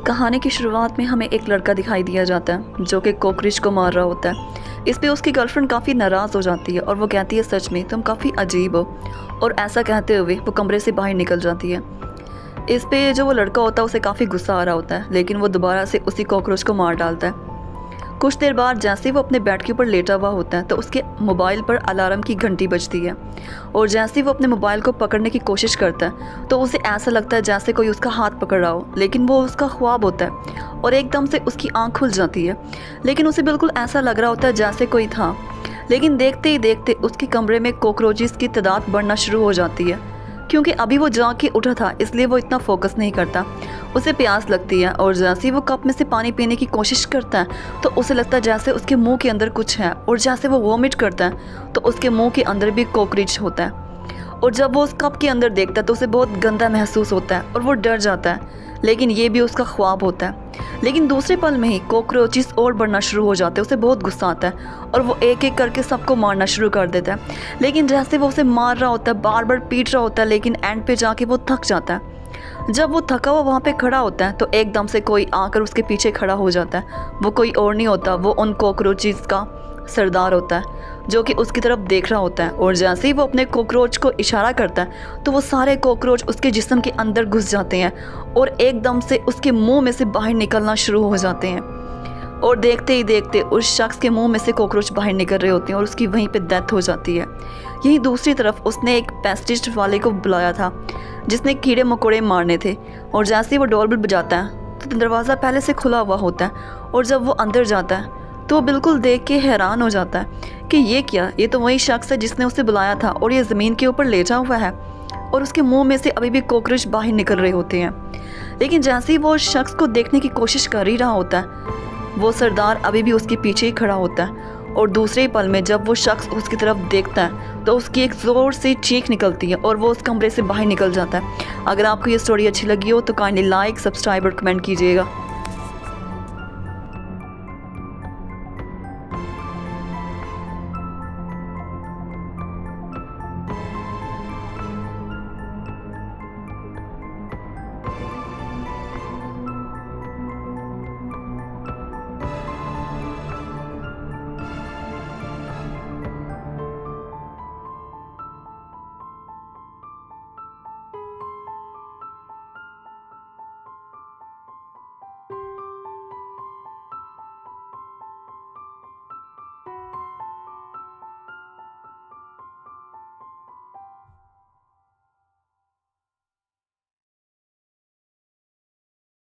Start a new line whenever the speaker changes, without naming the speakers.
कहानी की शुरुआत में हमें एक लड़का दिखाई दिया जाता है जो कि कॉकरोच को मार रहा होता है। इस पे उसकी गर्लफ्रेंड काफ़ी नाराज़ हो जाती है और वो कहती है सच में तुम काफ़ी अजीब हो, और ऐसा कहते हुए वो कमरे से बाहर निकल जाती है। इस पे जो वो लड़का होता है उसे काफ़ी गुस्सा आ रहा होता है, लेकिन वो दोबारा से उसी कॉकरोच को मार डालता है। कुछ देर बाद जैसे वो अपने बेड के ऊपर लेटा हुआ होता है तो उसके मोबाइल पर अलार्म की घंटी बजती है, और जैसे वो अपने मोबाइल को पकड़ने की कोशिश करता है तो उसे ऐसा लगता है जैसे कोई उसका हाथ पकड़ रहा हो, लेकिन वो उसका ख्वाब होता है और एकदम से उसकी आंख खुल जाती है। लेकिन उसे बिल्कुल ऐसा लग रहा होता है जैसे कोई था, लेकिन देखते ही देखते उसके कमरे में कॉकरोचेस की तादाद बढ़ना शुरू हो जाती है। क्योंकि अभी वो जाग के उठा था इसलिए वो इतना फोकस नहीं करता। उसे प्यास लगती है और जैसे ही वो कप में से पानी पीने की कोशिश करता है तो उसे लगता है जैसे उसके मुंह के अंदर कुछ है, और जैसे वो वॉमिट करता है तो उसके मुंह के अंदर भी कॉकरोच होता है। और जब वो उस कप के अंदर देखता है तो उसे बहुत गंदा महसूस होता है और वो डर जाता है, लेकिन ये भी उसका ख्वाब होता है। लेकिन दूसरे पल में ही कॉकरोचेस और बढ़ना शुरू हो जाते हैं। उसे बहुत गुस्सा आता है और वो एक एक करके सबको मारना शुरू कर देता है। लेकिन जैसे वो उसे मार रहा होता है, बार बार पीट रहा होता है, लेकिन एंड पे जाके वो थक जाता है। जब वो थका हुआ वहाँ पे खड़ा होता है तो एकदम से कोई आकर उसके पीछे खड़ा हो जाता है। वो कोई और नहीं होता, वो उन कॉकरोचेस का सरदार होता है जो कि उसकी तरफ देख रहा होता है। और जैसे ही वो अपने कॉकरोच को इशारा करता है तो वो सारे कॉकरोच उसके जिस्म के अंदर घुस जाते हैं और एकदम से उसके मुंह में से बाहर निकलना शुरू हो जाते हैं। और देखते ही देखते उस शख्स के मुंह में से कॉकरोच बाहर निकल रहे होते हैं और उसकी वहीं पे डेथ हो जाती है। यहीं दूसरी तरफ उसने एक पेस्टिस्ट वाले को बुलाया था जिसने कीड़े मकोड़े मारने थे, और जैसे ही वो डोरबेल बजाता है तो दरवाज़ा पहले से खुला हुआ होता है, और जब वो अंदर जाता है तो वो बिल्कुल देख के हैरान हो जाता है कि ये क्या, ये तो वही शख्स है जिसने उसे बुलाया था, और ये ज़मीन के ऊपर लेटा हुआ है और उसके मुंह में से अभी भी कॉकरोच बाहर निकल रहे होते हैं। लेकिन जैसे ही वो उस शख्स को देखने की कोशिश कर ही रहा होता है वो सरदार अभी भी उसके पीछे ही खड़ा होता है, और दूसरे ही पल में जब वो शख्स उसकी तरफ देखता है तो उसकी एक ज़ोर से चीख निकलती है और वो उस कमरे से बाहर निकल जाता है। अगर आपको ये स्टोरी अच्छी लगी हो तो काइंडली लाइक, सब्सक्राइब और कमेंट कीजिएगा।